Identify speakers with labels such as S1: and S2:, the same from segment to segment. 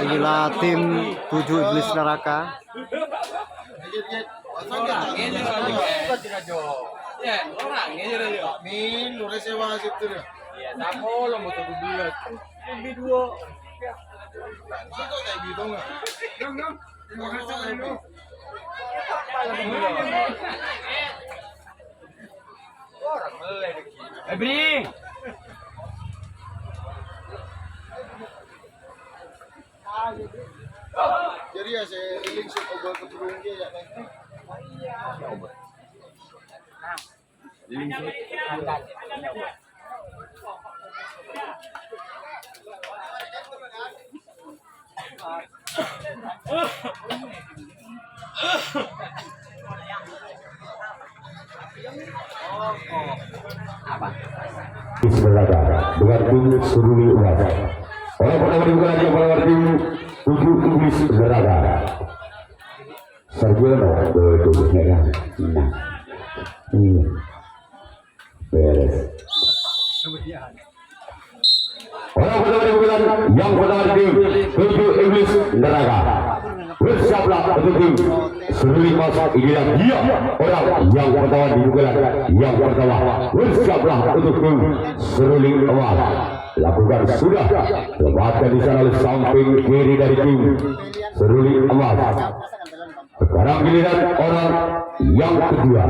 S1: Inilah tim 7 Iblis Neraka.
S2: Jadi ya saya link coba ke burung dia ya kan.
S3: Bismillah dengan tim Seruli Umat. Orang pertama dibuka yang pada tim 7 Iblis Neraka. Sarjono betul ya. Nah. Beres. Orang pertama dibuka yang pertama tim 7 Iblis Neraka. Bersiaplah untuk tim Seruli Mas. Inilah dia orang yang pertama dibuka yang pertama. Bersiaplah untuk tim Seruli Mas. Lakukan sudah lepaskan di sana samping kiri dari tim Seruli Emas. Sekarang giliran orang yang kedua,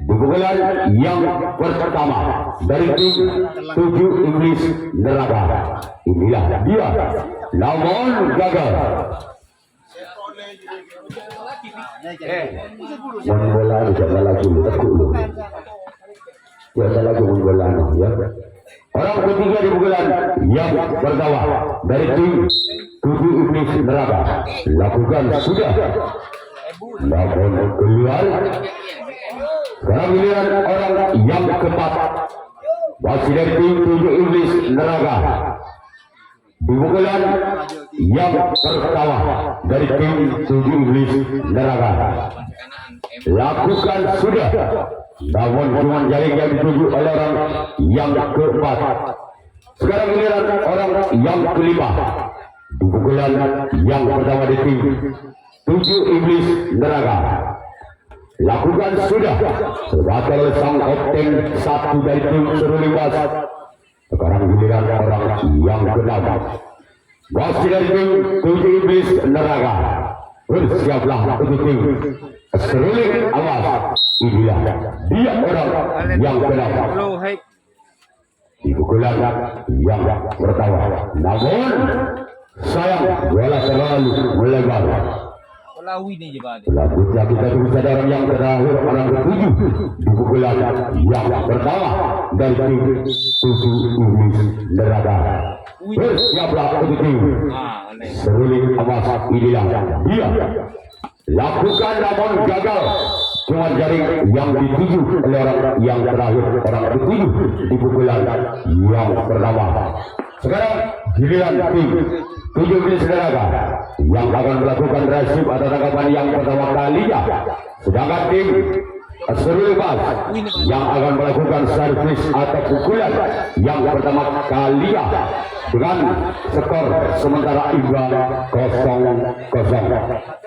S3: pukulan yang pertama dari tim 7 Iblis Neraka. Inilah dia, namun gagal. Bola jangan lagi tekuk lu, jangan lagi bola ya. Orang ketiga di pukulan yang pertama dari tim 7 Iblis Neraka. Lakukan sudah, namun keluar. Sekarang giliran orang yang keempat masih dari tim 7 Iblis Neraka. Di pukulan yang pertama dari tim 7 Iblis Neraka. Lakukan sudah, namun cuma jaring yang dituju oleh orang yang keempat. Sekarang giliran orang yang kelima. Di pukulan yang pertama di tim 7 Iblis Neraka. Lakukan sudah, sebagai sang kapten satu dari tim Seruli Mas. Sekarang giliran orang yang keenam masih dari tim 7 Iblis Neraka. Bersiaplah untuk tim Seruli Mas. Inilah dia orang yang keenam di pukulan yang pertama. Namun sayang bola terlalu melebar. Selanjutnya kita bisa orang yang terakhir, orang ketujuh di pukulan yang pertama dari tim 7 Iblis Neraka. Bersiaplah untuk tim Seruli Emas. Inilah dia. Lakukan namun gagal. Cuma jaring yang dituju oleh orang yang terakhir, orang ketujuh di pukulan yang pertama. Sekarang giliran tim 7 Iblis Neraka yang akan melakukan resip atau tangkapan yang pertama kalinya. Sedangkan tim Seruli Mas yang akan melakukan servis atau pukulan yang pertama kalinya dengan skor sementara imbang 0-0.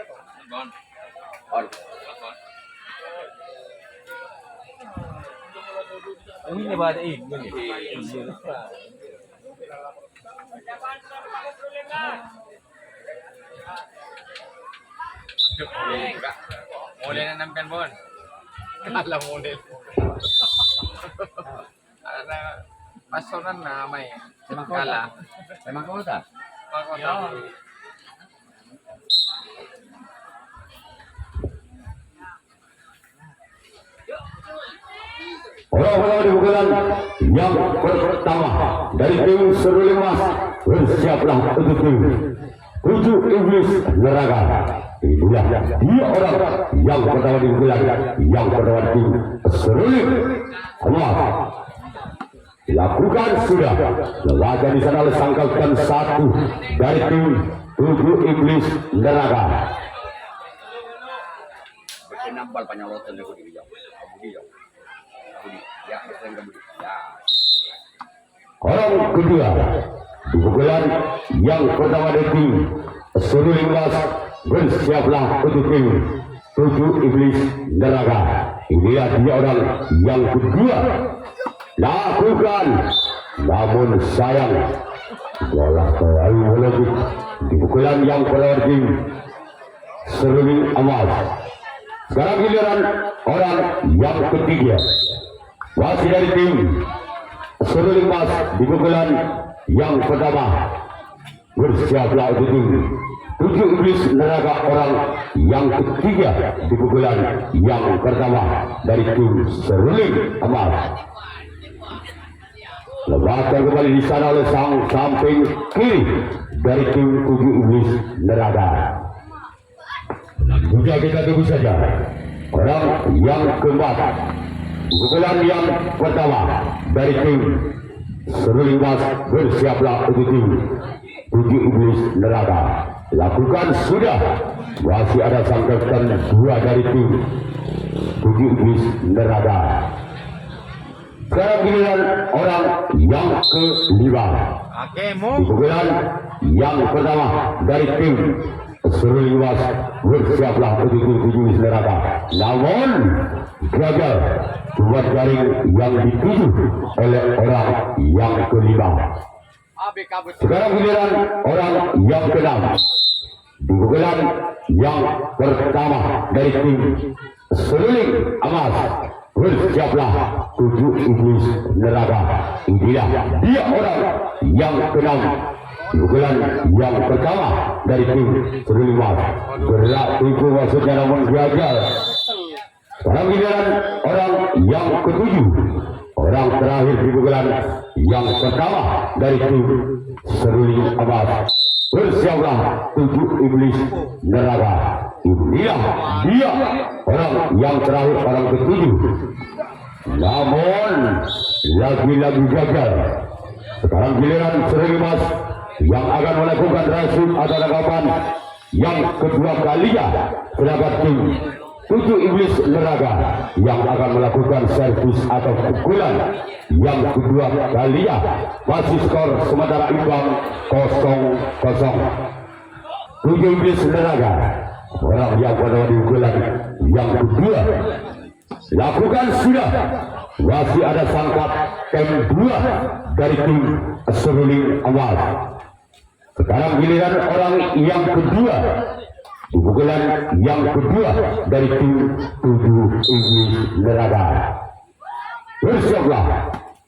S4: Ini pada ini. Model nampan pun. Kalau model. Ada pasoran namai. Memang kota. Memang kota.
S3: Orang-orang di pukulan yang pertama dari tim Seruli Mas. Bersiaplah untuk tim 7 Iblis Neraka. Inilah dia orang yang pertama di pukulan yang pertama tim Seruli Mas. Lakukan sudah, laga di sana sangkalkan satu dari tim 7 Iblis Neraka.
S5: Berkenambal penyalotan aku di ya,
S3: orang kedua di pukulan yang pertama dari tim Seruling Mas, bersiaplah untuk tim 7 Iblis Neraka. Inilah dia orang yang kedua. Lakukan, namun sayang bola terlalu melebih di pukulan yang pertama tim Seruling Mas. Sekarang giliran orang yang ketiga, masih dari tim Seruling Mas di pukulan yang pertama. Bersiaplah untuk tim 7 Iblis Neraka, orang yang ketiga di pukulan yang pertama dari tim Seruling Mas. Lepaskan kembali di sana oleh sang samping kiri dari tim 7 Iblis Neraka. Juga kita tunggu saja orang yang keempat di pukulan yang pertama dari tim Seruling Mas. Bersiaplah untuk tim 7 Iblis Neraka. Lakukan sudah. Masih ada sangkatan 2 dari tim 7 Iblis Neraka. Sekarang giliran orang yang kelima di pukulan yang pertama dari tim Seruling Mas. Bersiaplah untuk tim 7 Iblis Neraka. Namun gagal, buat jaring yang dituju oleh orang yang kelima. Sekarang giliran orang yang keenam di pukulan yang pertama dari tim Seruling Mas. Bersiaplah 7 Iblis Neraka. Inilah dia orang yang keenam di pukulan yang pertama dari tim Seruling Mas. Gerak itu maksudnya namun gagal. Sekarang giliran orang yang ketujuh, orang terakhir di pukulan yang pertama dari tim Seruling Mas. Bersiaplah 7 Iblis Neraka. Inilah dia orang yang terakhir, orang ketujuh. Namun lagi-lagi gagal. Sekarang giliran Seruling Mas yang akan melakukan rasul atau tangkapan yang kedua kalinya. Sedangkan tim 7 Iblis Neraka yang akan melakukan servis atau pukulan yang kedua kalinya. Masih skor sementara imbang 0-0. 7 Iblis Neraka, orang yang pada pukulan yang kedua. Lakukan sudah. Masih ada sangkap tem 2 dari tim Seruling Mas. Sekarang giliran orang yang kedua di pukulan yang kedua dari tim 7 Iblis Neraka. Bersiaplah.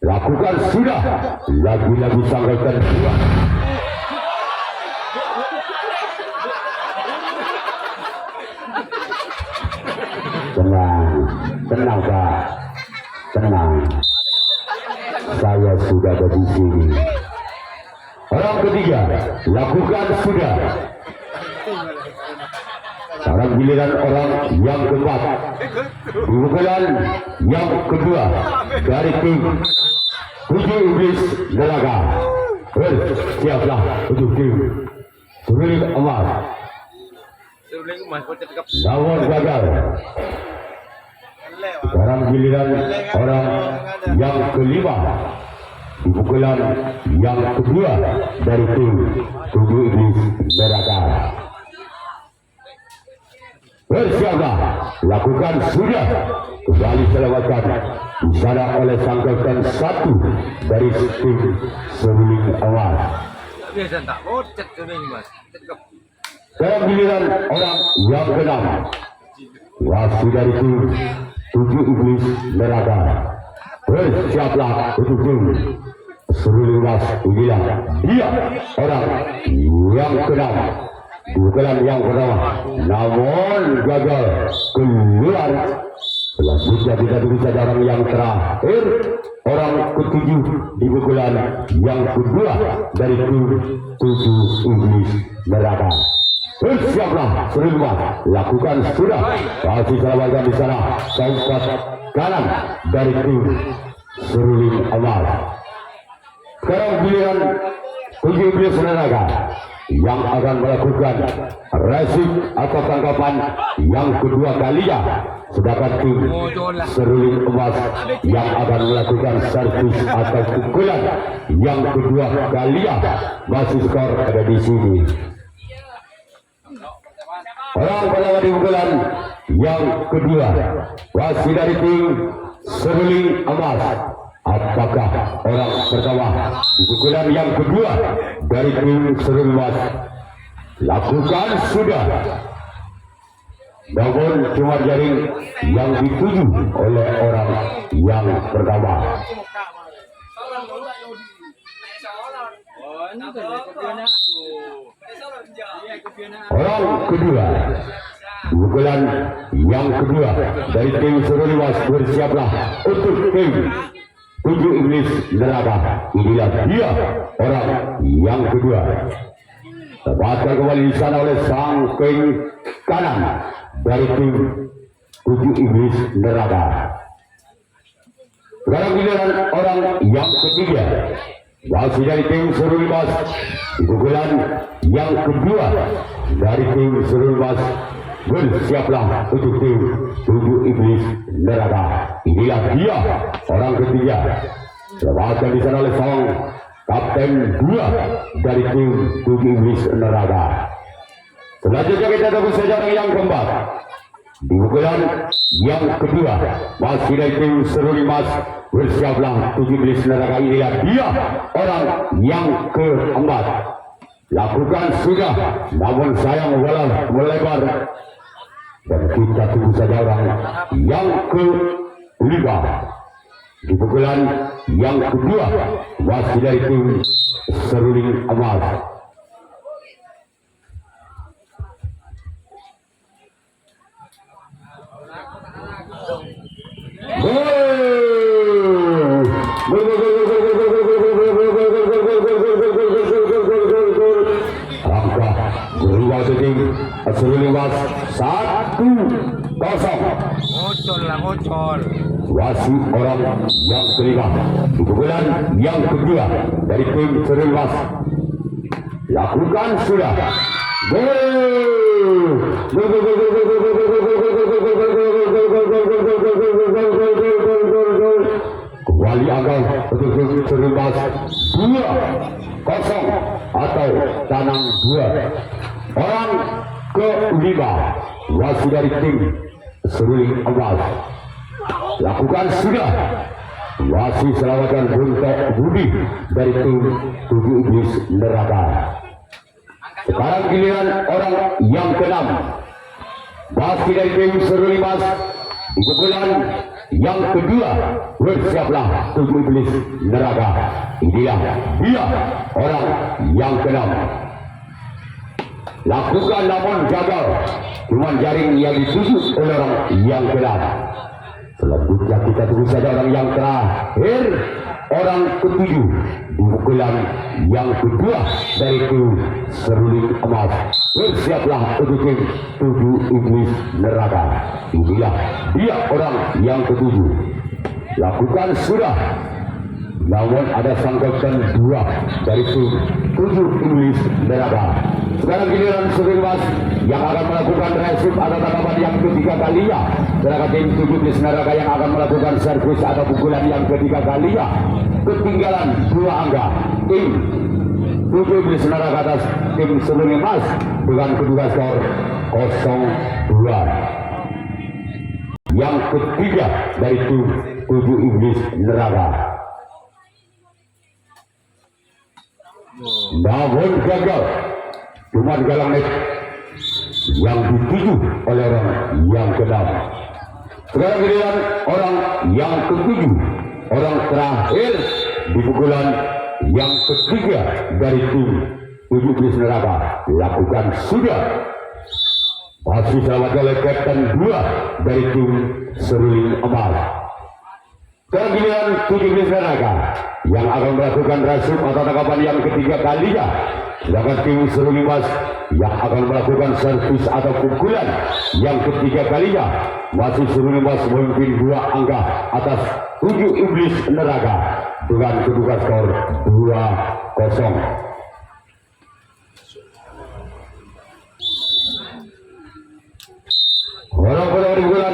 S3: Lakukan sudah. Lagi-lagi sangkaikan 2. Tenang Pak, tenang. Saya sudah ada di sini. Orang ketiga, lakukan sudah. Sekarang giliran orang yang keempat di pukulan yang kedua dari tim 7 Iblis Neraka. Bersiaplah untuk tim Seruling Mas. Namun gagal. Sekarang giliran orang yang kelima di pukulan yang kedua dari tim 7 Iblis Neraka. Bersiaplah. Lakukan sudah. Kembali selamatkan di sana oleh sangkatan 1 dari tim Seruling Mas. Sekarang giliran orang yang keenam, masih dari tim 7 Iblis Neraka. Bersiaplah untuk tim Seruling Mas. Inilah dia orang yang keenam di pukulan yang pertama. Namun gagal keluar. Selanjutnya kita tunggu saja orang yang terakhir, orang ketujuh di pukulan yang kedua dari tim 7 Iblis Neraka. Bersiaplah Seruling Mas. Lakukan sudah. Kasih selamatkan di sana sangkat kanan dari tim Seruling Mas. Sekarang giliran 7 Iblis Neraka yang akan melakukan resip atau tangkapan yang kedua kalinya. Sedangkan tim seruling emas yang akan melakukan servis atau pukulan yang kedua kalinya masih skor ada di sini. Orang pertama di pukulan yang kedua wasit dari tim seruling emas. Apakah orang pertama di pukulan yang kedua dari tim seruling emas lakukan sudah? Namun cuma jaring yang dituju oleh orang yang pertama. Orang kedua pukulan yang kedua dari tim seruling emas, bersiaplah untuk tim 7 iblis neraka. Inilah dia orang yang kedua. Tepatkan kembali di sana oleh sang king kanan dari tim 7 iblis neraka. Sekarang giliran orang yang ketiga masih dari tim seruling emas. Pukulan yang kedua dari tim seruling emas, bersiaplah untuk tim 7 iblis neraka. Inilah dia orang ketiga. Tepatkan di sana oleh sang kapten 2 dari tim 7 iblis neraka. Selanjutnya kita tunggu saja yang keempat. Di pukulan yang kedua masih dari tim seruling emas, bersiaplah 7 iblis neraka. Inilah dia orang yang keempat. Lakukan sudah, namun sayang bola melebar. Dan kita tunggu saja orang yang kelima. Di pukulan yang kedua masih dari tim seruling emas. Angka berubah jadi seruling emas 1-0.
S4: Ngocol lah, ngocol.
S3: Wasit orang yang kelima di pukulan yang kedua dari tim seruling emas. Lakukan sudah. Kembali angka untuk tim seruling emas 2-0 atau tanang 2. Orang kelima wasit dari tim seruling emas. Lakukan sudah. Wasit selamatkan Buntok Budi dari tim 7 iblis neraka. Sekarang giliran orang yang keenam wasit dari tim seruling emas. Di pukulan yang kedua bersiaplah 7 iblis neraka. Inilah dia orang yang keenam. Lakukan namun gagal. Cuma jaring yang dituju oleh orang yang keenam. Selanjutnya kita tunggu saja orang yang terakhir, orang ketujuh di pukulan yang kedua dari tim seruling emas. Bersiaplah untuk tim 7 iblis neraka. Inilah dia orang yang ketujuh. Lakukan sudah, namun ada sangkatan 2 dari tim 7 iblis neraka. Sekarang giliran seruling emas yang akan melakukan resip atau tangkapan yang ketiga kalinya. Sedangkan tim 7 iblis neraka yang akan melakukan servis atau pukulan yang ketiga kalinya. Ketinggalan 2 angka. Tim 7 iblis neraka atas tim seruling emas dengan kedua skor 0-2. Yang ketiga dari tim 7 iblis neraka. Namun gagal. Cuma galang net yang dituju oleh orang yang keenam. Sekarang giliran orang yang ketujuh, orang terakhir di pukulan yang ketiga dari tim 7 iblis neraka. Lakukan sudah. Masih selamat oleh kapten 2 dari tim seruling emas. Sekarang giliran 7 iblis neraka yang akan melakukan rasuk atau tangkapan yang ketiga kalinya. Sedangkan tim seruling emas yang akan melakukan servis atau pukulan yang ketiga kalinya. Masih seruling emas memimpin 2 angka atas 7 iblis neraka dengan kedua skor 2-0. Orang pada bulan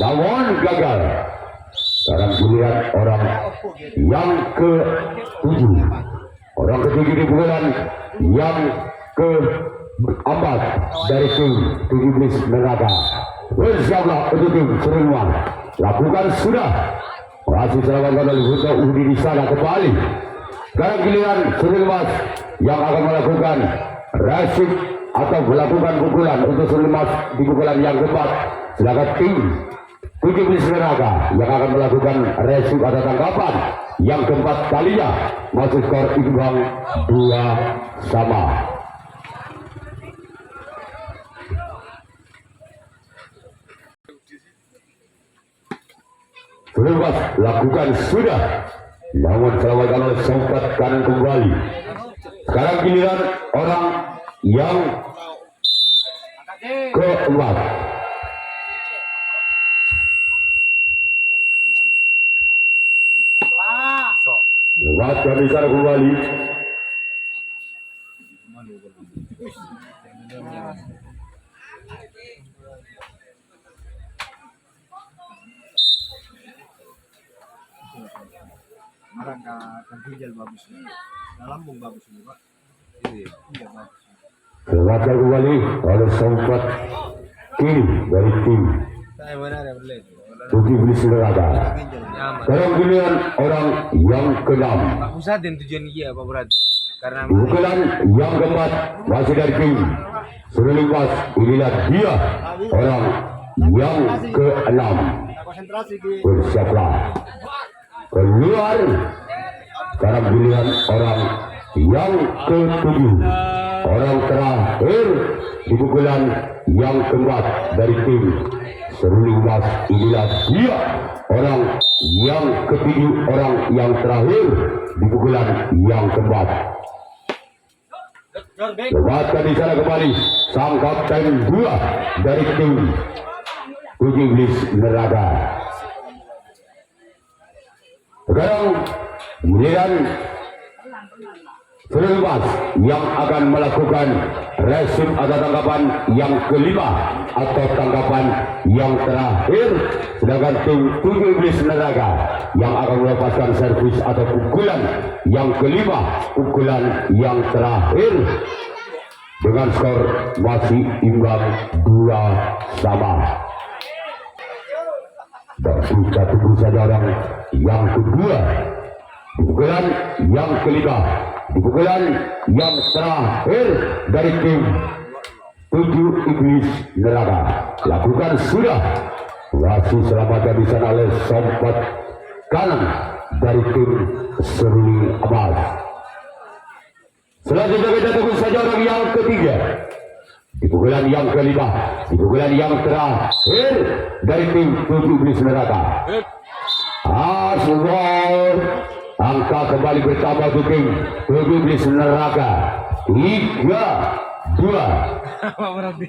S3: namun gagal. Sekarang giliran orang yang ke-7. Orang ke-7 dipukulan yang ke-4 dari tim 17 Neraka. Bersiaplah untuk tim semua. Lakukan sudah. Masih selamatkan oleh Huta Udi di sana kembali. Sekarang giliran Surimas yang akan melakukan resip atau melakukan pukulan untuk Surimas di pukulan yang keempat. Sedangkan tim 17 Neraka yang akan melakukan resip atau tangkapan yang keempat kalinya. Masih skor imbang 2-2. Surimas lakukan sudah, namun selamatkan oleh Sompat kanan kembali. Sekarang giliran orang yang keempat. Lewatkan di sana kembali.
S1: Marangka ginjal bagus nih. Lambung bagus nih, Pak. Iya, bagus.
S3: Lewatkan kembali oleh Sompat kiri dari tim
S4: Saya benar ya boleh.
S3: 17 Neraka. Sekarang giliran orang yang ke-6.
S4: Pak Usadin tujuan dia apa berarti? Karena
S3: Pukulan yang keempat masih dari tim Surimas. Inilah dia orang yang ke-6.
S1: Konsentrasi di
S3: Bersiaplah keluar. Sekarang giliran orang yang ke-7. Orang terakhir di pukulan yang keempat dari tim Surimas. Inilah dia orang yang ke-7. Orang yang terakhir di pukulan yang keempat. Lewatkan di sana kembali sang kapten 2 dari tim 17 Neraka. Sekarang giliran Surimas yang akan melakukan resip atau tangkapan yang kelima atau tangkapan yang terakhir. Sedangkan tim 17 Neraka yang akan melepaskan servis atau pukulan yang kelima, pukulan yang terakhir, dengan skor masih imbang 2-2. Dan kita tunggu saja orang yang kedua di pukulan yang kelima, di pukulan yang terakhir dari tim 7 Iblis Neraka. Lakukan sudah. Masih selamatkan di sana oleh Sompat kanan dari tim Seruli Amal. Selanjutnya kita tunggu saja orang yang ketiga di pukulan yang kelima, di pukulan yang terakhir dari tim 7 Iblis Neraka. Aswar angka kembali bertambah untuk tim 7 Iblis Neraka. 3-2.
S4: apa berarti?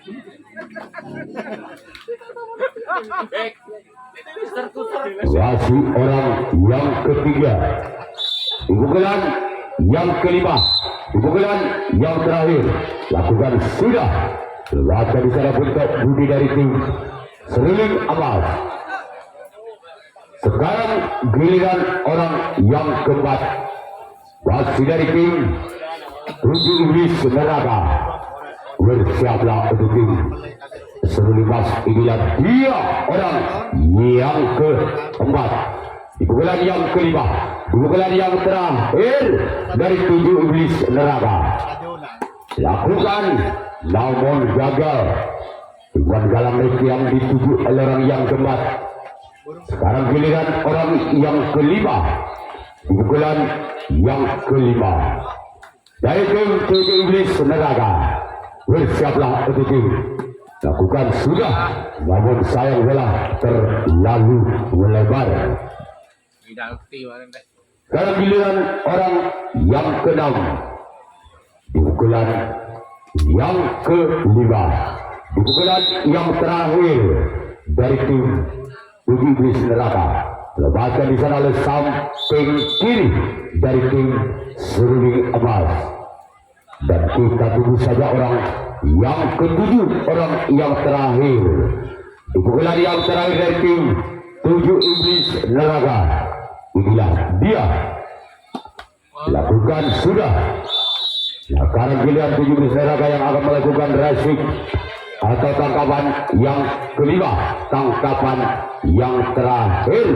S3: Masih orang yang ketiga di pukulan yang kelima, di pukulan yang terakhir. Lakukan sudah. Lewatkan di sana bentuk budi dari tim Seruling Amal. Sekarang giliran orang yang keempat masih dari tim 7 Iblis Neraka. Bersiaplah untuk tim Seruling Mas. Inilah dia orang yang keempat di pukulan yang kelima, di pukulan yang terakhir dari 7 Iblis Neraka. Lakukan, namun gagal. Tuan galang yang dituju oleh orang yang keempat. Sekarang giliran orang yang kelima di pukulan yang kelima dari tim 7 Iblis Neraka. Bersiaplah untuk tim. Lakukan sudah, namun sayang bola terlalu melebar.
S4: Tidak aktif orang deh.
S3: Sekarang giliran orang yang ke-6 di pukulan yang kelima, di pukulan yang terakhir dari tim 7 Iblis Neraka. Lepaskan di sana oleh samping kiri dari tim Seruling Emas. Dan kita tunggu saja orang yang ke-7, orang yang terakhir Pukulan yang terakhir dari tim 7 Iblis Neraka. Inilah dia. Lakukan sudah. Nah, sekarang giliran 7 Iblis Neraka yang akan melakukan resik atau tangkapan yang kelima, tangkapan yang terakhir.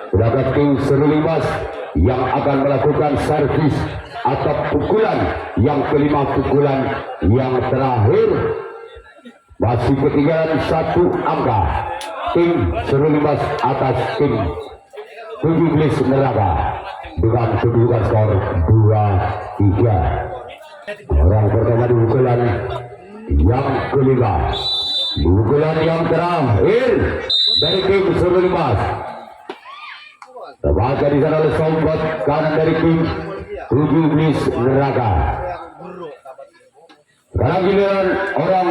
S3: Sedangkan tim Seruling Mas yang akan melakukan servis atau pukulan yang kelima, pukulan yang terakhir. Masih ketinggalan 1 angka. Tim Seruling Mas atas tim 7 Iblis Neraka dengan kedudukan skor 2-3. Orang pertama di pukulan yang kelima, pukulan yang terakhir dari tim Seruling Mas. Terbaca di sana oleh sombot kanan dari tim 7 Iblis Neraka. Sekarang giliran orang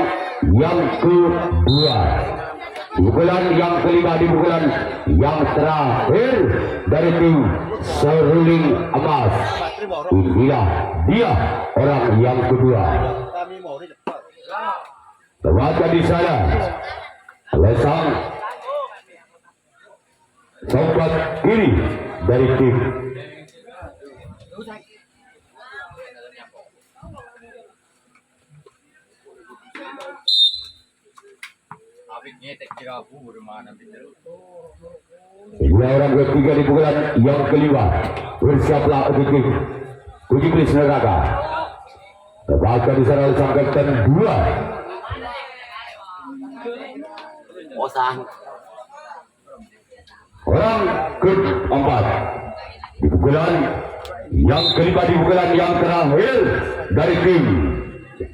S3: yang kedua, pukulan yang kelima di pukulan yang terakhir dari tim Seruling Mas. Inilah dia orang yang kedua. Terbaca di sana oleh sang sobat kiri dari tim ini orang ketiga di pukulan yang kelima. Bersiaplah untuk tim 7 Iblis Neraka. Terbaca di sana oleh sang kapten 2. Orang keempat di pukulan yang kelima, di pukulan yang terakhir dari tim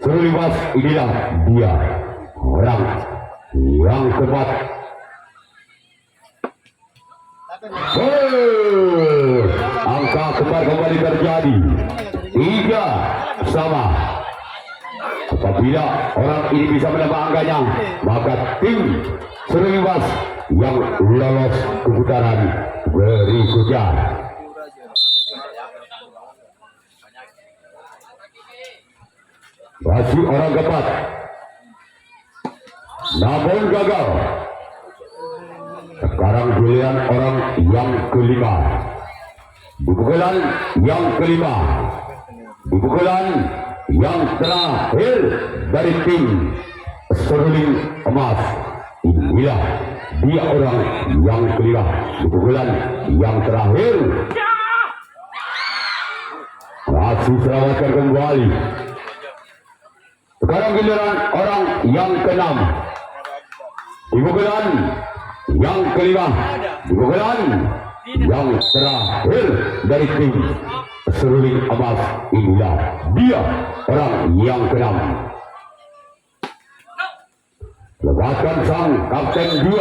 S3: Seruling Mas. Inilah dia orang yang keempat. Angka kembar kembali terjadi 3 sama. Apabila orang ini bisa menambah angkanya, maka tim Seruling Mas yang lolos ke putaran berikutnya. Masih orang keempat, namun gagal. Sekarang giliran orang yang kelima. Di pukulan yang kelima, di pukulan yang terakhir dari tim Seruling Mas. Inilah dia orang yang kelima di pukulan yang terakhir. Masih selamatkan kembali. Sekarang giliran orang yang keenam. Di pukulan yang kelima, di pukulan yang terakhir dari tim Seruling Mas. Inilah dia orang yang keenam. Lepaskan sang kapten 2.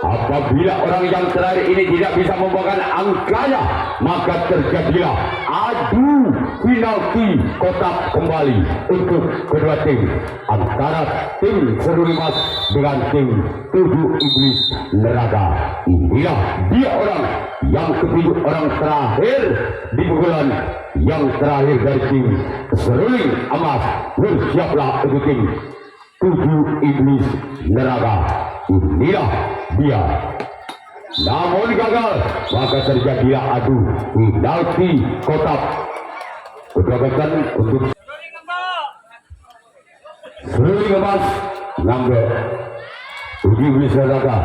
S3: Apabila orang yang terakhir ini tidak bisa membawakan angkanya, maka terjadilah adu penalti kotak kembali untuk kedua tim, antara tim Seruling Mas dengan tim 7 Iblis Neraka. Inilah dia orang yang ketujuh, orang terakhir di pukulan yang terakhir dari tim Seruling Mas. Bersiaplah untuk tim 7 Iblis Neraka. Inilah dia. Namun gagal, maka terjadilah adu penalti kotak. Kedapatan untuk Seruling Mas ngambil 7 Iblis Neraka,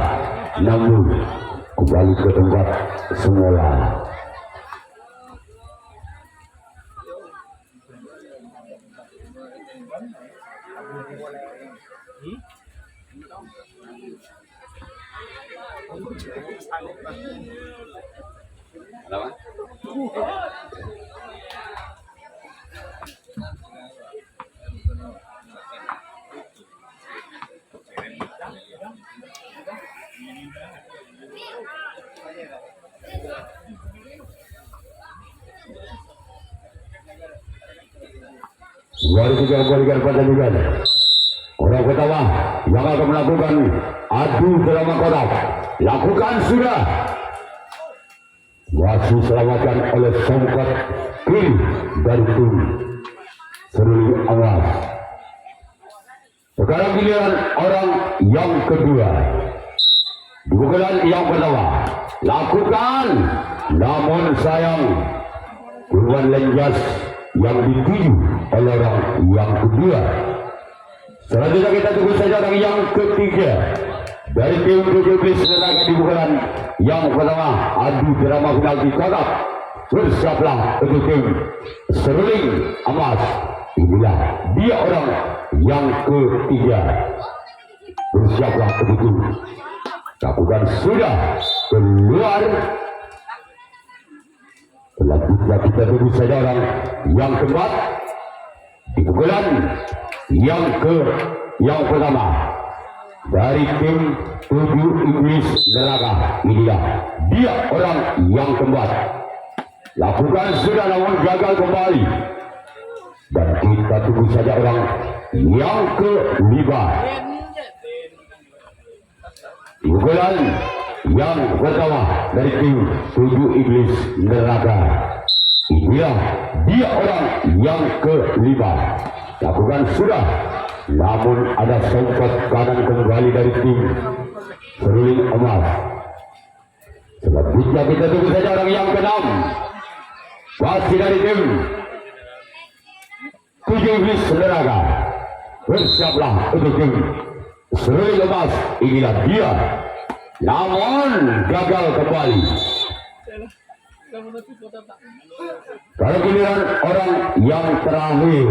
S3: namun kembali ke tempat semula.
S5: Apa?
S3: Luar juga memberikan pertandingan. Orang pertama yang akan melakukan adu dalam kotak, lakukan sudah. Masih selamatkan oleh songkat kiri dari tim Seruling Mas. Sekarang giliran orang yang kedua. Di pukulan yang pertama lakukan, namun sayang kurban lenjas yang dituju oleh orang yang kedua. Selanjutnya kita tunggu saja orang yang ketiga dari tim 17 Neraka di pukulan yang pertama. Adu drama final di kotak. Bersiaplah untuk tim Seruling Emas. Inilah dia orang yang ketiga. Bersiaplah untuk tim. Lakukan sudah keluar. Selanjutnya kita tunggu saja orang yang keempat di pukulan yang pertama dari tim 7 Iblis Neraka. Inilah dia orang yang keempat. Lakukan sudah namun gagal kembali. Dan kita tunggu saja orang yang kelima. Pukulan yang pertama dari tim 7 Iblis Neraka. Inilah dia orang yang kelima. Lakukan sudah, namun ada songkot kanan kembali dari tim Seruling Emas. Selanjutnya kita tunggu saja orang yang keenam. Masih dari tim 7 Iblis Neraka. Bersiaplah untuk tim Seruling Emas. Inilah dia, namun gagal kembali. Kalau giliran orang yang terakhir,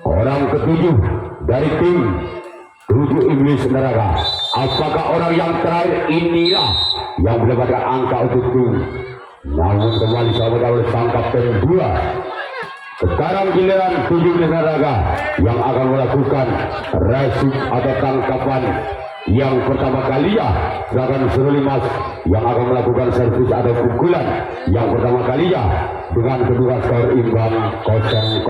S3: orang ketujuh dari tim 7 Iblis Neraka. Apakah orang yang terakhir inilah yang mendapatkan angka untuk tim? Namun kembali sahabat oleh sang kapten 2. Sekarang giliran 7 Iblis Neraka yang akan melakukan resip atau tangkapan yang pertama kali ya. Sedangkan Seruling Emas yang akan melakukan servis atau pukulan yang pertama kali ya, dengan kedua skor imbang 0-0.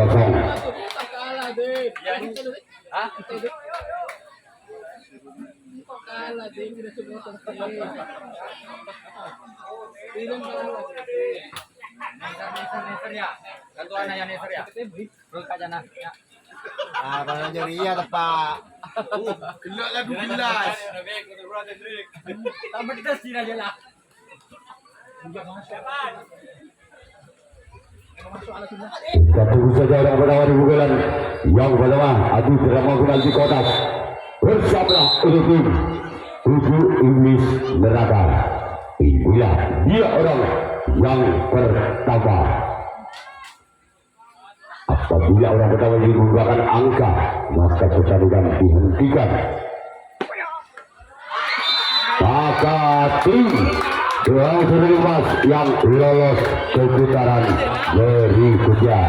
S1: Ah, parang Jeria Pak.
S2: Gelak lagu gelas.
S3: Kita tunggu saja orang pertama di pukulan yang pertama. Adu drama final di kotak. Bersiaplah untuk tim 7 Iblis Neraka. Inilah dia orang yang pertama. Apabila orang pertama ini menggunakan angka, maka pertandingan dihentikan. Maka tim Seruling Emas yang lolos ke putaran berikutnya.